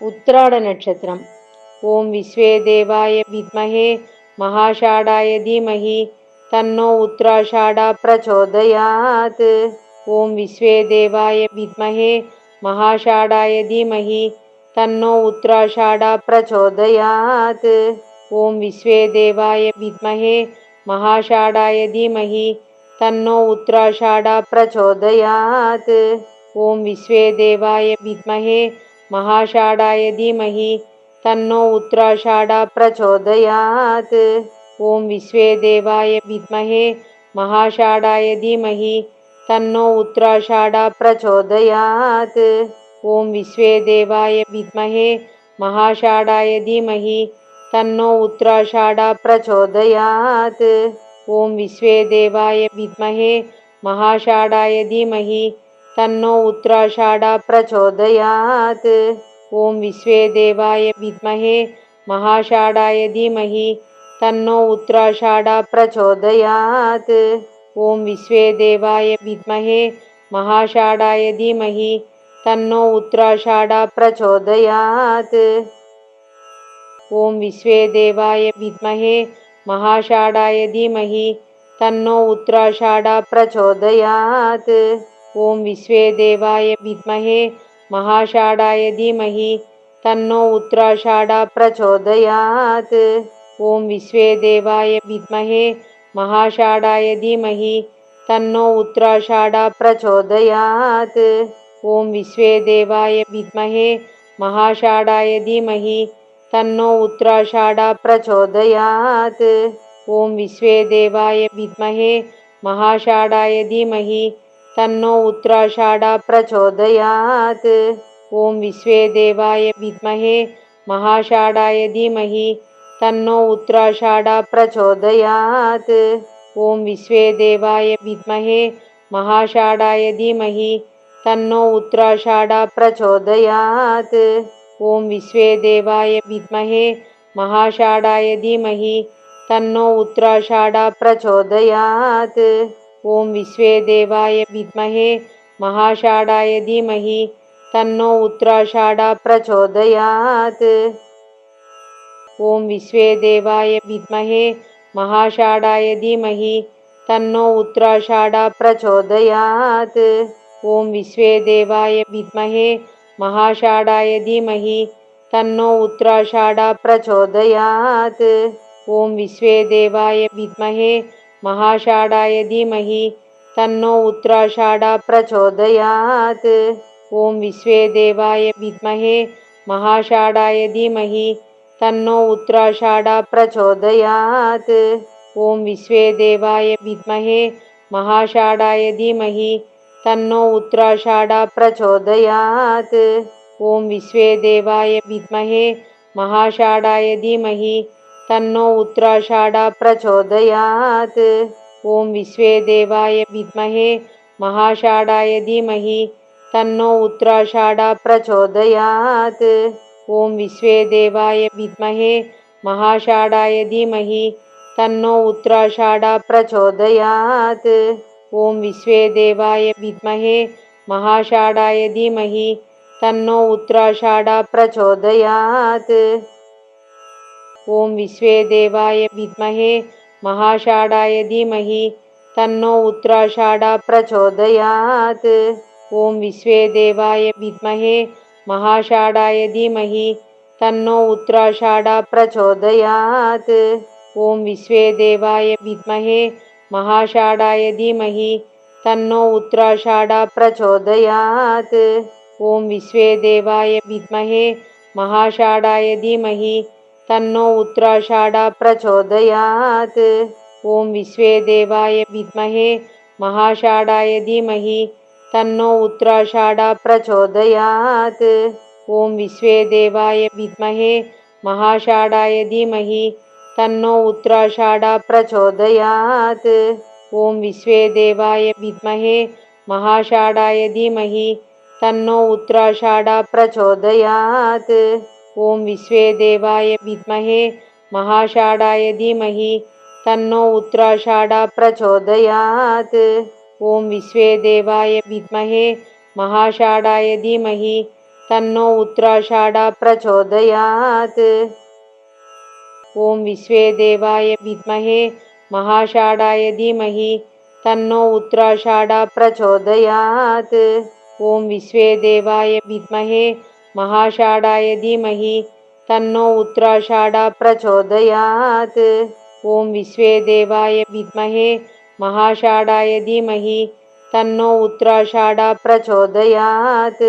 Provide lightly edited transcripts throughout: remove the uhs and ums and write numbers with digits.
उत्तराड नक्षत्रम्। ओम विश्वे देवाय विद्महे महाषाढाय धीमहि तन्नो उत्तराषाढा प्रचोदयात्। ओम विश्वे देवाय विद्महे महाषाढाय धीमहि तन्नो उत्तराषाढा प्रचोदयात्। ओम विश्वे देवाय विद्महे महाषाढाय धीमहि तन्नो उत्तराषाढा प्रचोदयात्। ओम विश्वे देवाय विद्महे महाषाढाय धीमहि तन्नो उत्तराषाढा प्रचोदयात्। ओम विश्वे देवाय विद्महे महाषाढाय धीमहि तन्नो उत्तराषाढा प्रचोदयात्। ओम विश्वे देवाय विद्महे महाषाढाय धीमहि तन्नो उत्तराषाढा प्रचोदयात्। ओम विश्वे देवाय विद्महे महाषाढाय धीमहि तन्नो उत्तराषाढा प्रचोदयात्। ओम विश्वे देवाय विद्महे महाषाढाय धीमहि तन्नो उत्तराषाढा प्रचोदयात्। ओम विश्वे देवाय विद्महे महाषाढाय धीमहि तन्नो उत्तराषाढा प्रचोदयात्। ओम विश्वे देवाय विद्महे महाषाढाय धीमहि तन्नो उत्तराषाढा प्रचोदयात्। ओम विश्वे देवाय विद्महे महाषाढाय धीमहि तन्नो उत्तराषाढा प्रचोदयात्। ओम विश्वे देवाय विद्महे महाषाढाय धीमहि तन्नो उत्तराषाढा प्रचोदयात्। ओम विश्वे देवाय विद्महे महाषाढाय धीमहि तन्नो उत्तराषाढा प्रचोदयात्। ओम विश्वे देवाय विद्महे महाषाढाय धीमहि तन्नो उत्तराषाढा प्रचोदयात्। ओम विश्वे देवाय विद्महे महाषाढाय धीमहि तन्नो उत्तराषाढा प्रचोदयात्। ओम विश्वे देवाय विद्महे महाषाढाय धीमहि तन्नो उत्तराषाढा प्रचोदयात्। ओम विश्वे देवाय विद्महे महाषाढाय धीमहि तन्नो उत्तराषाढा प्रचोदयात्। ओम विश्वे देवाय विद्महे महाषाढाय धीमहि तन्नो उत्तराषाढा प्रचोदयात्। ओम विश्वे देवाय विद्महे महाषाढाय धीमहि तन्नो उत्तराषाढा प्रचोदयात्। ओम विश्वे देवाय विद्महे महाषाढाय धीमहि तन्नो उत्तराषाढा प्रचोदयात्। ओम विश्वे देवाय विद्महे महाषाढाय धीमहि तन्नो उत्तराषाढा प्रचोदयात्। ओम विश्वे देवाय विद्महे महाषाढाय धीमहि तन्नो उत्तराषाढा प्रचोदयात्। ओम विश्वे देवाय विद्महे महाषाढाय धीमहि तन्नो उत्तराषाढा प्रचोदयात्। ओम विश्वे देवाय विद्महे महाषाढाय धीमहि तन्नो उत्तराषाढा प्रचोदयात्। ओम विश्वे देवाय विद्महे महाषाढाय धीमहि तन्नो उत्तराषाढा प्रचोदयात्। ओम विश्वे देवाय विद्महे महाषाढाय धीमहि तन्नो उत्तराषाढा प्रचोदयात्। ओम विश्वे देवाय विद्महे महाषाढाय धीमहि तन्नो उत्तराषाढा प्रचोदयात्। ओम विश्वे देवाय विद्महे महाषाढाय धीमहि तन्नो उत्तराषाढा प्रचोदयात्। ओम विश्वे देवाय विद्महे महाषाढाय धीमहि तन्नो उत्तराषाढा प्रचोदयात्। ओम विश्वे देवाय विद्महे महाषाढाय धीमहि तन्नो उत्तराषाढा प्रचोदयात्। ओम विश्वे देवाय विद्महे महाषाढाय धीमहि तन्नो उत्तराषाढा प्रचोदयात्। ओम विश्वे देवाय विद्महे महाषाढाय धीमहि तन्नो उत्तराषाढा प्रचोदयात्। ओम विश्वे देवाय विद्महे महाषाढाय धीमहि तन्नो उत्तराषाढा प्रचोदयात्। ओम विश्वे देवाय विद्महे महाषाढाय धीमहि तन्नो उत्तराषाढा प्रचोदयात्। ओम विश्वे देवाय विद्महे महाषाढाय धीमहि तन्नो उत्तराषाढा प्रचोदयात्। ओम विश्वे देवाय विद्महे महाषाढाय धीमहि तन्नो उत्तराषाढा प्रचोदयात्। ॐ विश्वेदेवाय विद्महे महाषाढाय धीमहि तन्नो उत्तराषाढा प्रचोदयात्। ॐ विश्वेदेवाय विद्महे महाषाढाय धीमहि तन्नो उत्तराषाढा प्रचोदयात्। ॐ विश्वेदेवाय विद्महे महाषाढाय धीमहि तन्नो उत्तराषाढा प्रचोदयात्।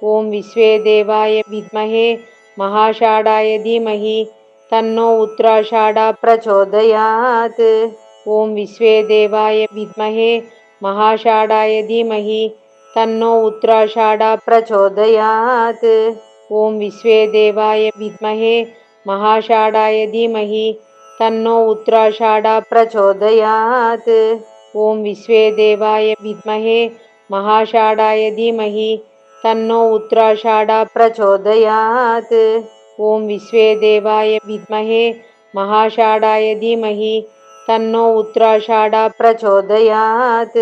ॐ विश्वेदेवाय विद्महे महाषाढाय धीमहि तन्नो उत्तराषाढा प्रचोदयात्। ॐ विश्वेदेवाय विद्महे महाषाढाय धीमहि तन्नो उत्तराषाढा प्रचोदयात्। ॐ विश्वेदेवाय विद्महे महाषाढाय धीमहि तन्नो उत्तराषाढा प्रचोदयात्। ॐ विश्वेदेवाय विद्महे महाषाढाय धीमहि तन्नो उत्तराषाढा प्रचोदयात्। ॐ विश्वेदेवाय विद्महे महाषाढाय धीमहि तन्नो उत्तराषाढा प्रचोदयात्।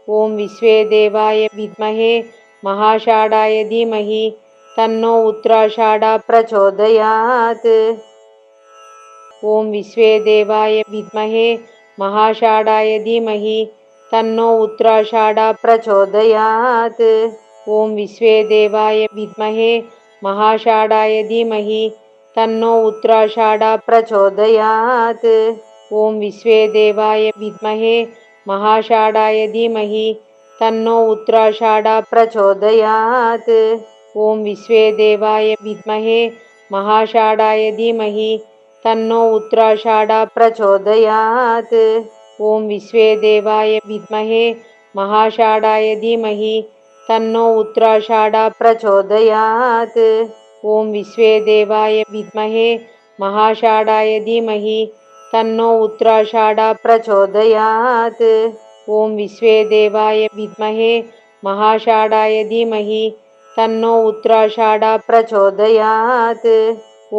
ॐ विश्वेदेवाय विद्महे महाषाढाय धीमहि तन्नो उत्तराषाढा प्रचोदयात्। ॐ विश्वेदेवाय विद्महे महाषाढाय धीमहि तन्नो उत्तराषाढा प्रचोदयात्। ॐ विश्वेदेवाय विद्महे महाषाढाय धीमहि तन्नो उत्तराषाढा प्रचोदयात्। ॐ विश्वेदेवाय विद्महे महाषाढाय धीमहि तन्नो उत्तराषाढा प्रचोदयात्। ॐ विश्वेदेवाय विद्महे महाषाढाय धीमहि तन्नो उत्तराषाढा प्रचोदयात्। ॐ विश्वेदेवाय विद्महे महाषाढाय धीमहि तन्नो उत्तराषाढा प्रचोदयात्। ॐ विश्वेदेवाय विद्महे महाषाढाय धीमहि तन्नो उत्तराषाढा प्रचोदयात्। ॐ विश्वेदेवाय विद्महे महाषाढाय धीमहि तन्नो उत्तराषाढा प्रचोदयात्।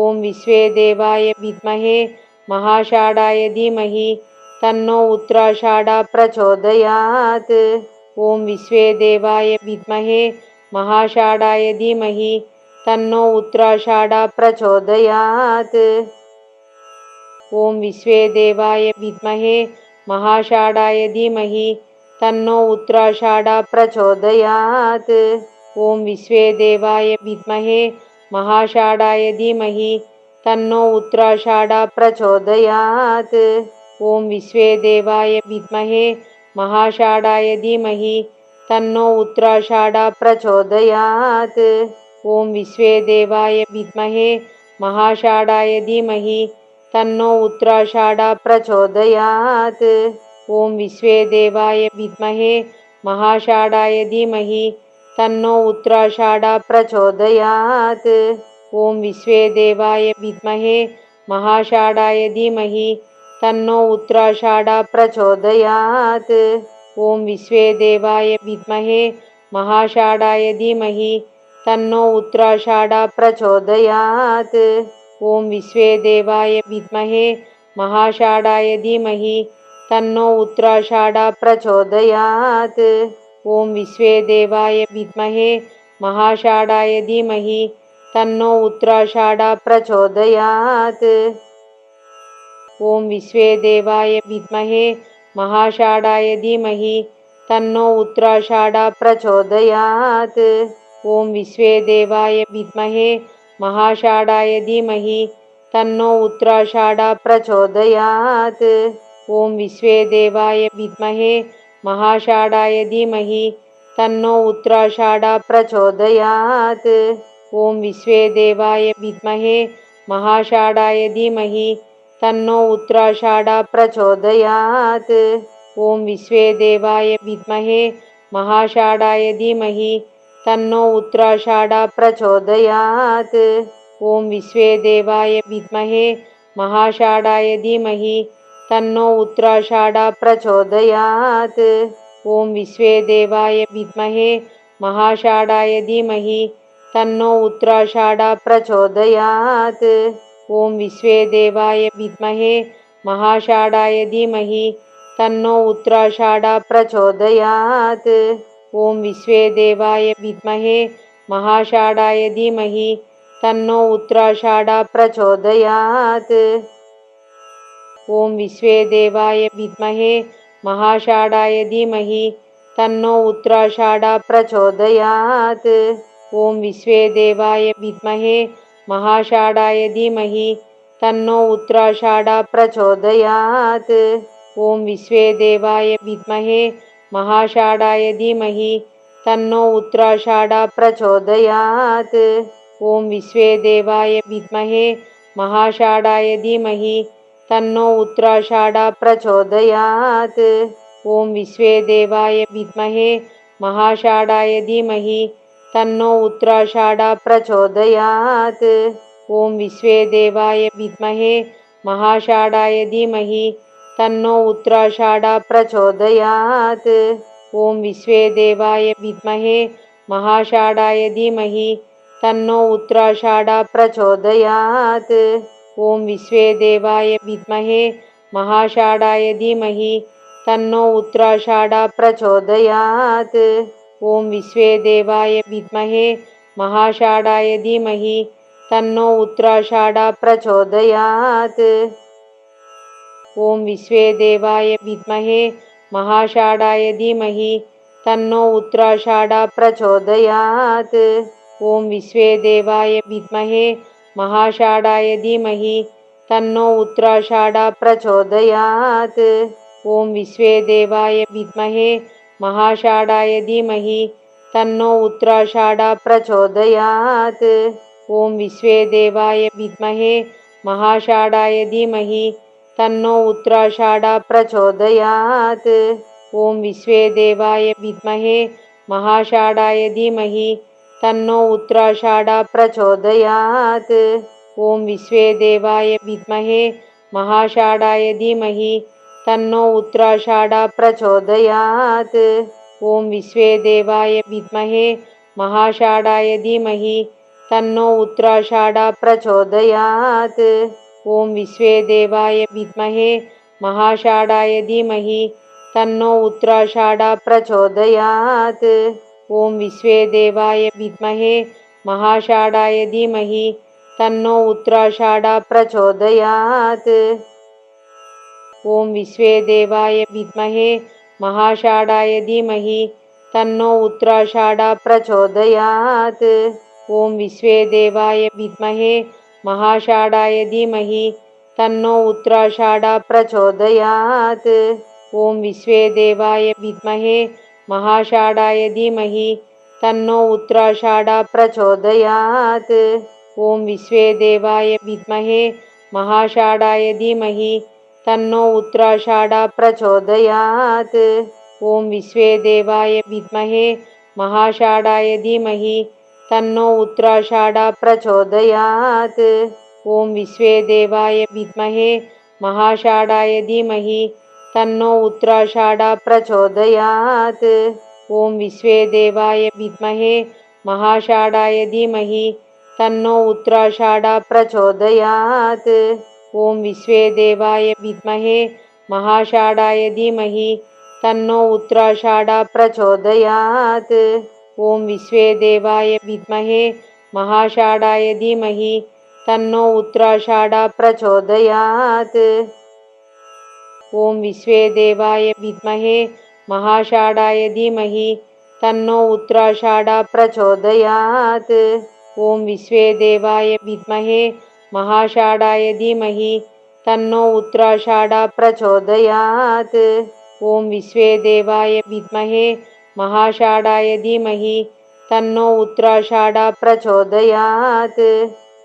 ॐ विश्वेदेवाय विद्महे महाषाढाय धीमहि तन्नो उत्तराषाढा प्रचोदयात्। ॐ विश्वेदेवाय विद्महे महाषाढाय धीमहि तन्नो उत्तराषाढा प्रचोदयात्। ॐ विश्वेदेवाय विद्महे महाषाढाय धीमहि तन्नो उत्तराषाढा प्रचोदयात्। ॐ विश्वेदेवाय विद्महे महाषाढाय धीमहि तन्नो उत्तराषाढा प्रचोदयात्। ॐ विश्वेदेवाय विद्महे महाषाढाय धीमहि तन्नो उत्तराषाढा प्रचोदयात्। ॐ विश्वेदेवाय विद्महे महाषाढाय धीमहि तन्नो उत्तराषाढा प्रचोदयात्। ॐ विश्वेदेवाय विद्महे महाषाढाय धीमहि तन्नो उत्तराषाढा प्रचोदयात्। ॐ विश्वेदेवाय विद्महे महाषाढाय धीमहि तन्नो उत्तराषाढा प्रचोदयात्। ॐ विश्वेदेवाय विद्महे महाषाढाय धीमहि तन्नो उत्तराषाढा प्रचोदयात्। ॐ विश्वेदेवाय विद्महे महाषाढाय धीमहि तन्नो उत्तराषाढा प्रचोदयात्। ॐ विश्वेदेवाय विद्महे महाषाढाय धीमहि तन्नो उत्तराषाढा प्रचोदयात्। ॐ विश्वेदेवाय विद्महे महाषाढाय धीमहि तन्नो उत्तराषाढा प्रचोदयात्। ॐ विश्वेदेवाय विद्महे महाषाढाय धीमहि तन्नो उत्तराषाढा प्रचोदयात्। ॐ विश्वेदेवाय विद्महे महाषाढाय धीमहि तन्नो उत्तराषाढा प्रचोदयात्। ॐ विश्वेदेवाय विद्महे महाषाढाय धीमहि तन्नो उत्तराषाढा प्रचोदयात्। ॐ विश्वेदेवाय विद्महे महाषाढाय धीमहि तन्नो उत्तराषाढा प्रचोदयात्। ॐ विश्वेदेवाय विद्महे महाषाढाय धीमहि तन्नो उत्तराषाढा प्रचोदयात्। ॐ विश्वेदेवाय विद्महे महाषाढाय धीमहि तन्नो उत्तराषाढा प्रचोदयात्। ॐ विश्वेदेवाय विद्महे महाषाढाय धीमहि तन्नो उत्तराषाढा प्रचोदयात्। ॐ विश्वेदेवाय विद्महे महाषाढाय धीमहि तन्नो उत्तराषाढा प्रचोदयात्। ॐ विश्वेदेवाय विद्महे महाषाढाय धीमहि तन्नो उत्तराषाढा प्रचोदयात्। ॐ विश्वेदेवाय विद्महे महाषाढाय धीमहि तन्नो उत्तराषाढा प्रचोदयात्। ॐ विश्वेदेवाय विद्महे महाषाढाय धीमहि तन्नो उत्तराषाढा प्रचोदयात्। ॐ विश्वेदेवाय विद्महे महाषाढाय धीमहि तन्नो उत्तराषाढा प्रचोदयात्। ॐ विश्वेदेवाय विद्महे महाषाढाय धीमहि तन्नो उत्तराषाढा प्रचोदयात्। ॐ विश्वेदेवाय विद्महे महाषाढाय धीमहि तन्नो उत्तराषाढा प्रचोदयात्। ॐ विश्वेदेवाय विद्महे महाषाढाय धीमहि तन्नो उत्तराषाढा प्रचोदयात्। ॐ विश्वेदेवाय विद्महे महाषाढाय धीमहि तन्नो उत्तराषाढा प्रचोदयात्। ॐ विश्वेदेवाय विद्महे महाषाढाय धीमहि तन्नो उत्तराषाढा प्रचोदयात्। ॐ विश्वेदेवाय विद्महे महाषाढाय धीमहि तन्नो उत्तराषाढा प्रचोदयात्। ॐ विश्वेदेवाय विद्महे महाषाढाय धीमहि तन्नो उत्तराषाढा प्रचोदयात्। ॐ विश्वेदेवाय विद्महे महाषाढाय धीमहि तन्नो उत्तराषाढा प्रचोदयात्। ॐ विश्वेदेवाय विद्महे महाषाढाय धीमहि तन्नो उत्तराषाढा प्रचोदयात्। ॐ विश्वेदेवाय विद्महे महाषाढाय धीमहि तन्नो उत्तराषाढा प्रचोदयात्। ॐ विश्वेदेवाय विद्महे महाषाढाय धीमहि तन्नो उत्तराषाढा प्रचोदयात्। ॐ विश्वेदेवाय विद्महे महाषाढाय धीमहि तन्नो उत्तराषाढा प्रचोदयात्। ॐ विश्वेदेवाय विद्महे महाषाढाय धीमहि तन्नो उत्तराषाढा प्रचोदयात्। ॐ विश्वेदेवाय विद्महे महाषाढाय धीमहि तन्नो उत्तराषाढा प्रचोदयात्। ॐ विश्वेदेवाय विद्महे महाषाढाय धीमहि तन्नो उत्तराषाढा प्रचोदयात्। ॐ विश्वेदेवाय विद्महे महाषाढाय धीमहि तन्नो उत्तराषाढा प्रचोदयात्। ॐ विश्वेदेवाय विद्महे महाषाढाय धीमहि तन्नो उत्तराषाढा प्रचोदयात्। ॐ विश्वेदेवाय विद्महे महाषाढाय धीमहि तन्नो उत्तराषाढा प्रचोदयात्। ॐ विश्वेदेवाय विद्महे महाषाढाय धीमहि तन्नो उत्तराषाढा प्रचोदयात्। ॐ विश्वेदेवाय विद्महे महाषाढाय धीमहि तन्नो उत्तराषाढा प्रचोदयात्। ॐ विश्वेदेवाय विद्महे महाषाढाय धीमहि तन्नो उत्तराषाढा प्रचोदयात्। ॐ विश्वेदेवाय विद्महे महाषाढाय धीमहि तन्नो उत्तराषाढा प्रचोदयात्। ॐ विश्वेदेवाय विद्महे महाषाढाय धीमहि तन्नो उत्तराषाढा प्रचोदयात्। ॐ विश्वेदेवाय विद्महे महाषाढाय धीमहि तन्नो उत्तराषाढा प्रचोदयात्। ॐ विश्वेदेवाय विद्महे महाषाढाय धीमहि तन्नो उत्तराषाढा प्रचोदयात्। ॐ विश्वेदेवाय विद्महे महाषाढाय धीमहि तन्नो उत्तराषाढा प्रचोदयात्।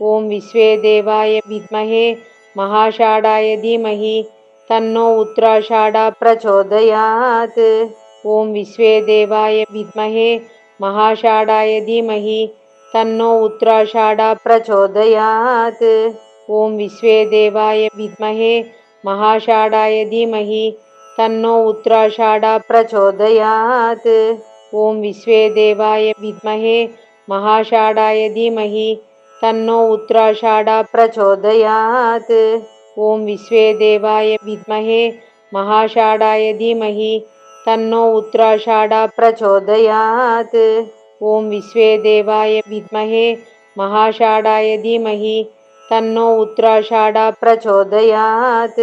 ॐ विश्वेदेवाय विद्महे महाषाढाय धीमहि तन्नो उत्तराषाढा प्रचोदयात्। ॐ विश्वेदेवाय विद्महे महाषाढाय धीमहि तन्नो उत्तराषाढा प्रचोदयात्। ॐ विश्वेदेवाय विद्महे महाषाढाय धीमहि तन्नो उत्तराषाढा प्रचोदयात्। ॐ विश्वेदेवाय विद्महे महाषाढाय धीमहि तन्नो उत्तराषाढा प्रचोदयात्। ॐ विश्वेदेवाय विद्महे महाषाढाय धीमहि तन्नो उत्तराषाढा प्रचोदयात्। ॐ विश्वेदेवाय विद्महे महाषाढाय धीमहि तन्नो उत्तराषाढा प्रचोदयात्।